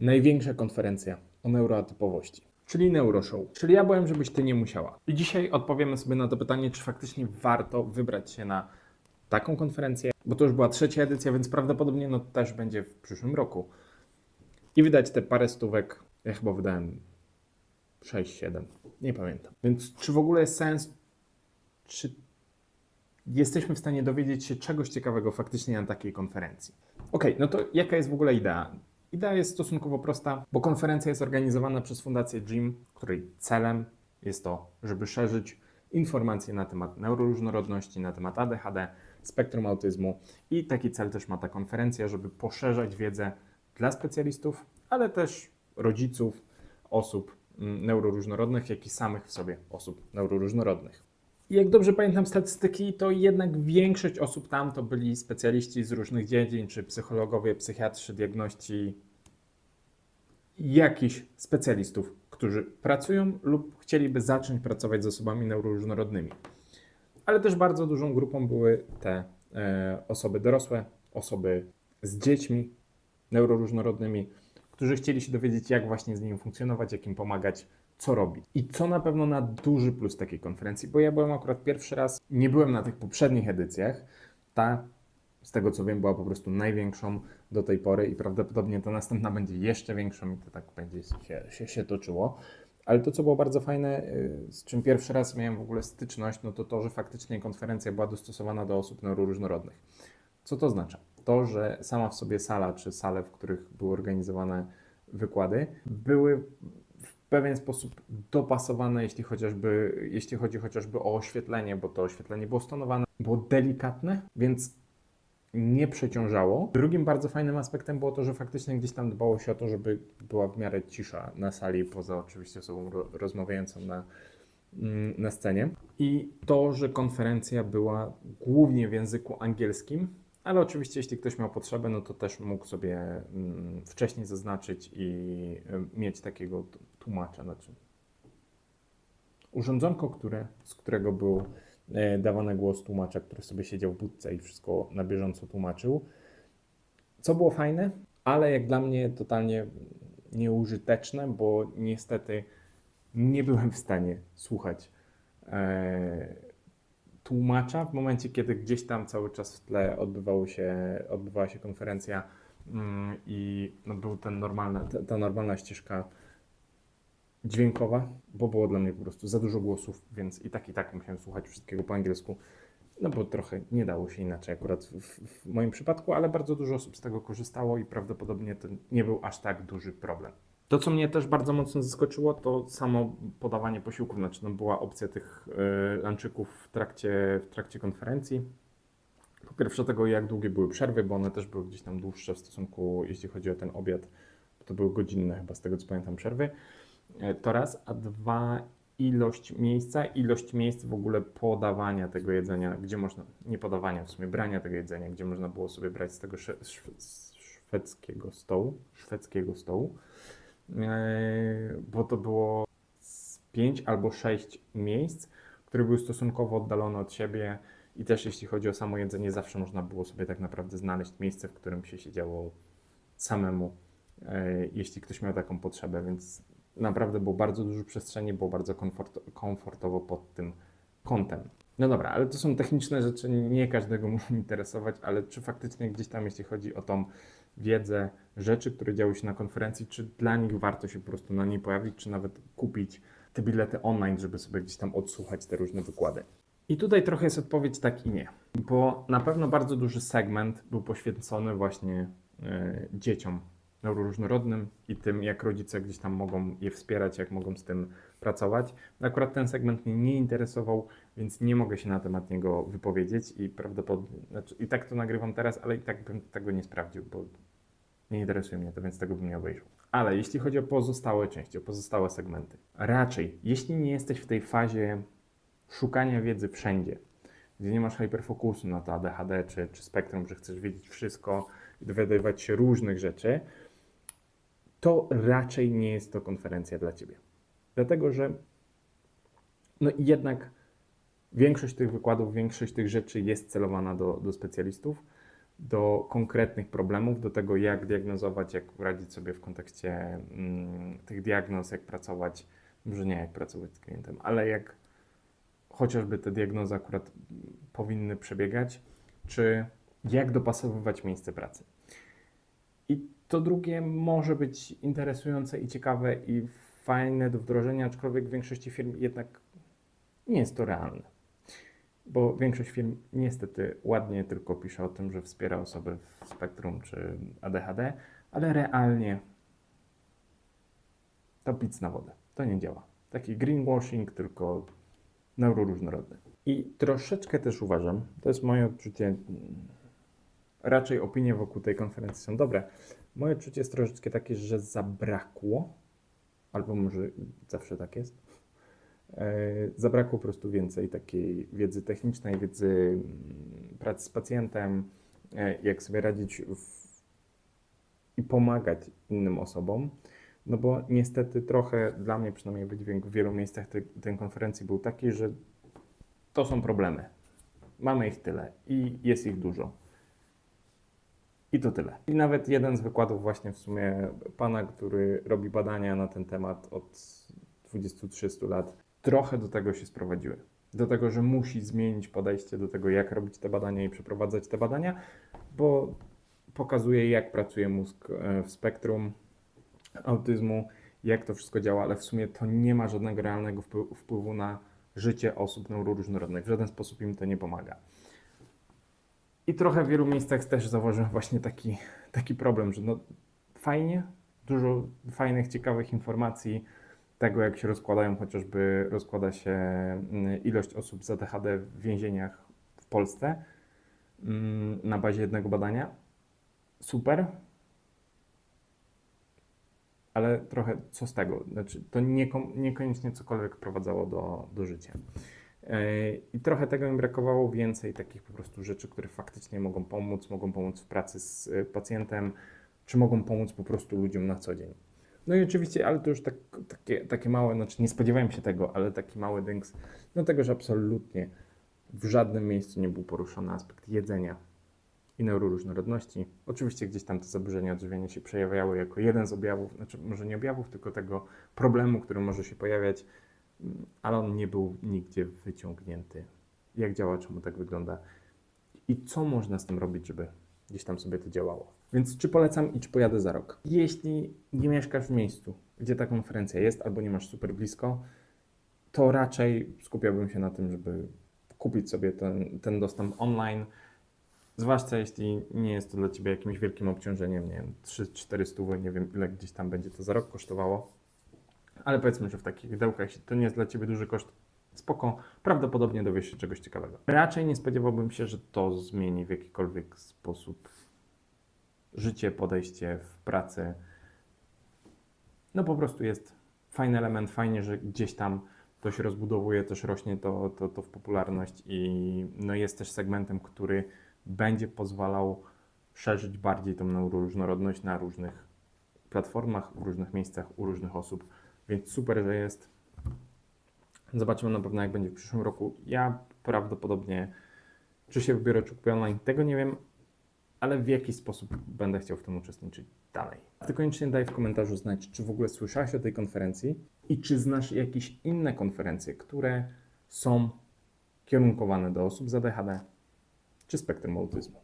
Największa konferencja o neuroatypowości, czyli Neuroshow. Czyli ja byłem, żebyś ty nie musiała. I dzisiaj odpowiemy sobie na to pytanie, czy faktycznie warto wybrać się na taką konferencję, bo to już była 3. edycja, więc prawdopodobnie też będzie w przyszłym roku. I wydać te parę stówek, ja chyba wydałem 6-7, nie pamiętam. Więc czy w ogóle jest sens, czy jesteśmy w stanie dowiedzieć się czegoś ciekawego faktycznie na takiej konferencji? Okej, no to jaka jest w ogóle idea? Idea jest stosunkowo prosta, bo konferencja jest organizowana przez Fundację JIM, której celem jest to, żeby szerzyć informacje na temat neuroróżnorodności, na temat ADHD, spektrum autyzmu i taki cel też ma ta konferencja, żeby poszerzać wiedzę dla specjalistów, ale też rodziców, osób neuroróżnorodnych, jak i samych w sobie osób neuroróżnorodnych. I jak dobrze pamiętam statystyki, to jednak większość osób tam to byli specjaliści z różnych dziedzin, czy psychologowie, psychiatrzy, diagności, jakichś specjalistów, którzy pracują lub chcieliby zacząć pracować z osobami neuroróżnorodnymi. Ale też bardzo dużą grupą były te osoby dorosłe, osoby z dziećmi neuroróżnorodnymi, którzy chcieli się dowiedzieć, jak właśnie z nimi funkcjonować, jak im pomagać, co robić. I co na pewno na duży plus takiej konferencji, bo ja byłem akurat pierwszy raz, nie byłem na tych poprzednich edycjach. Ta, z tego co wiem, była po prostu największą do tej pory i prawdopodobnie ta następna będzie jeszcze większą i to tak będzie się toczyło. Ale to, co było bardzo fajne, z czym pierwszy raz miałem w ogóle styczność, no to to, że faktycznie konferencja była dostosowana do osób neuroróżnorodnych. Co to oznacza? To, że sama w sobie sala, czy sale, w których były organizowane wykłady, były w pewien sposób dopasowane, jeśli chodzi chociażby o oświetlenie, bo to oświetlenie było stonowane, było delikatne, więc nie przeciążało. Drugim bardzo fajnym aspektem było to, że faktycznie gdzieś tam dbało się o to, żeby była w miarę cisza na sali, poza oczywiście osobą rozmawiającą na scenie. I to, że konferencja była głównie w języku angielskim, ale oczywiście jeśli ktoś miał potrzebę, no to też mógł sobie wcześniej zaznaczyć i mieć takiego tłumacza, znaczy urządzonko, z którego był dawany głos tłumacza, który sobie siedział w budce i wszystko na bieżąco tłumaczył. Co było fajne, ale jak dla mnie totalnie nieużyteczne, bo niestety nie byłem w stanie słuchać tłumacza w momencie, kiedy gdzieś tam cały czas w tle odbywała się konferencja i no, był ta normalna ścieżka dźwiękowa, bo było dla mnie po prostu za dużo głosów, więc i tak musiałem słuchać wszystkiego po angielsku, no bo trochę nie dało się inaczej akurat w moim przypadku, ale bardzo dużo osób z tego korzystało i prawdopodobnie to nie był aż tak duży problem. To, co mnie też bardzo mocno zaskoczyło, to samo podawanie posiłków, znaczy no, była opcja tych lunchików w trakcie konferencji. Po pierwsze tego, jak długie były przerwy, bo one też były gdzieś tam dłuższe w stosunku, jeśli chodzi o ten obiad, to były godzinne chyba z tego, co pamiętam, przerwy. To raz, a dwa, ilość miejsc w ogóle podawania tego jedzenia, gdzie można, nie podawania, w sumie brania tego jedzenia, gdzie można było sobie brać z tego szwedzkiego stołu, bo to było 5 albo 6 miejsc, które były stosunkowo oddalone od siebie i też jeśli chodzi o samo jedzenie, zawsze można było sobie tak naprawdę znaleźć miejsce, w którym się siedziało samemu, jeśli ktoś miał taką potrzebę, więc naprawdę było bardzo dużo przestrzeni, było bardzo komfortowo pod tym kątem. No dobra, ale to są techniczne rzeczy, nie każdego muszą interesować, ale czy faktycznie gdzieś tam, jeśli chodzi o tą wiedzę, rzeczy, które działy się na konferencji, czy dla nich warto się po prostu na niej pojawić, czy nawet kupić te bilety online, żeby sobie gdzieś tam odsłuchać te różne wykłady. I tutaj trochę jest odpowiedź tak i nie, bo na pewno bardzo duży segment był poświęcony właśnie dzieciom neuroróżnorodnym i tym, jak rodzice gdzieś tam mogą je wspierać, jak mogą z tym pracować. Akurat ten segment mnie nie interesował, więc nie mogę się na temat niego wypowiedzieć i prawdopodobnie, znaczy i tak to nagrywam teraz, ale i tak bym tego nie sprawdził, bo nie interesuje mnie to, więc tego bym nie obejrzał. Ale jeśli chodzi o pozostałe części, o pozostałe segmenty, raczej, jeśli nie jesteś w tej fazie szukania wiedzy wszędzie, gdzie nie masz hyperfokusu na to ADHD czy spektrum, że chcesz wiedzieć wszystko i dowiadywać się różnych rzeczy, to raczej nie jest to konferencja dla Ciebie. Dlatego, że no jednak większość tych wykładów, większość tych rzeczy jest celowana do specjalistów, do konkretnych problemów, do tego, jak diagnozować, jak radzić sobie w kontekście tych diagnoz, jak pracować, może nie jak pracować z klientem, ale jak chociażby te diagnozy akurat powinny przebiegać, czy jak dopasowywać miejsce pracy. I to drugie może być interesujące i ciekawe i fajne do wdrożenia, aczkolwiek w większości firm jednak nie jest to realne. Bo większość firm niestety ładnie tylko pisze o tym, że wspiera osoby w spektrum czy ADHD, ale realnie to pic na wodę. To nie działa. Taki greenwashing, tylko neuroróżnorodny. I troszeczkę też uważam, to jest moje odczucie, raczej opinie wokół tej konferencji są dobre. Moje odczucie jest troszeczkę takie, że zabrakło, albo może zawsze tak jest, zabrakło po prostu więcej takiej wiedzy technicznej, wiedzy pracy z pacjentem, jak sobie radzić i pomagać innym osobom. No bo niestety trochę dla mnie przynajmniej wydźwięk w wielu miejscach tej konferencji był taki, że to są problemy. Mamy ich tyle i jest ich dużo. I to tyle. I nawet jeden z wykładów właśnie w sumie pana, który robi badania na ten temat od 20-30 lat, trochę do tego się sprowadziły. Do tego, że musi zmienić podejście do tego, jak robić te badania i przeprowadzać te badania, bo pokazuje, jak pracuje mózg w spektrum autyzmu, jak to wszystko działa, ale w sumie to nie ma żadnego realnego wpływu na życie osób neuroróżnorodnych. W żaden sposób im to nie pomaga. I trochę w wielu miejscach też zauważyłem właśnie taki problem, że no fajnie, dużo fajnych, ciekawych informacji, tego jak się rozkładają, chociażby rozkłada się ilość osób z ADHD w więzieniach w Polsce na bazie jednego badania. Super, ale trochę co z tego? Znaczy, to niekoniecznie cokolwiek wprowadzało do życia. I trochę tego mi brakowało, więcej takich po prostu rzeczy, które faktycznie mogą pomóc w pracy z pacjentem, czy mogą pomóc po prostu ludziom na co dzień. No i oczywiście, ale to już takie małe, znaczy nie spodziewałem się tego, ale taki mały dynks, no tego, że absolutnie w żadnym miejscu nie był poruszony aspekt jedzenia i neuroróżnorodności. Oczywiście gdzieś tam te zaburzenia odżywiania się przejawiały jako jeden z objawów, znaczy może nie objawów, tylko tego problemu, który może się pojawiać, ale on nie był nigdzie wyciągnięty. Jak działa, czemu tak wygląda i co można z tym robić, żeby gdzieś tam sobie to działało. Więc czy polecam i czy pojadę za rok? Jeśli nie mieszkasz w miejscu, gdzie ta konferencja jest, albo nie masz super blisko, to raczej skupiałbym się na tym, żeby kupić sobie ten dostęp online, zwłaszcza jeśli nie jest to dla Ciebie jakimś wielkim obciążeniem, nie wiem, 300-400, nie wiem ile gdzieś tam będzie to za rok kosztowało, ale powiedzmy, że w takich widełkach, jeśli to nie jest dla Ciebie duży koszt, spoko, prawdopodobnie dowiesz się czegoś ciekawego. Raczej nie spodziewałbym się, że to zmieni w jakikolwiek sposób życie, podejście w pracy. No po prostu jest fajny element, fajnie, że gdzieś tam to się rozbudowuje, też rośnie to w popularność i no jest też segmentem, który będzie pozwalał szerzyć bardziej tą neuroróżnorodność na różnych platformach, w różnych miejscach, u różnych osób, więc super, że jest. Zobaczymy na pewno, jak będzie w przyszłym roku. Ja prawdopodobnie, czy się wybiorę, czy kupię online, tego nie wiem, ale w jaki sposób będę chciał w tym uczestniczyć dalej. Ty koniecznie daj w komentarzu znać, czy w ogóle słyszałeś o tej konferencji i czy znasz jakieś inne konferencje, które są kierunkowane do osób z ADHD czy spektrum autyzmu.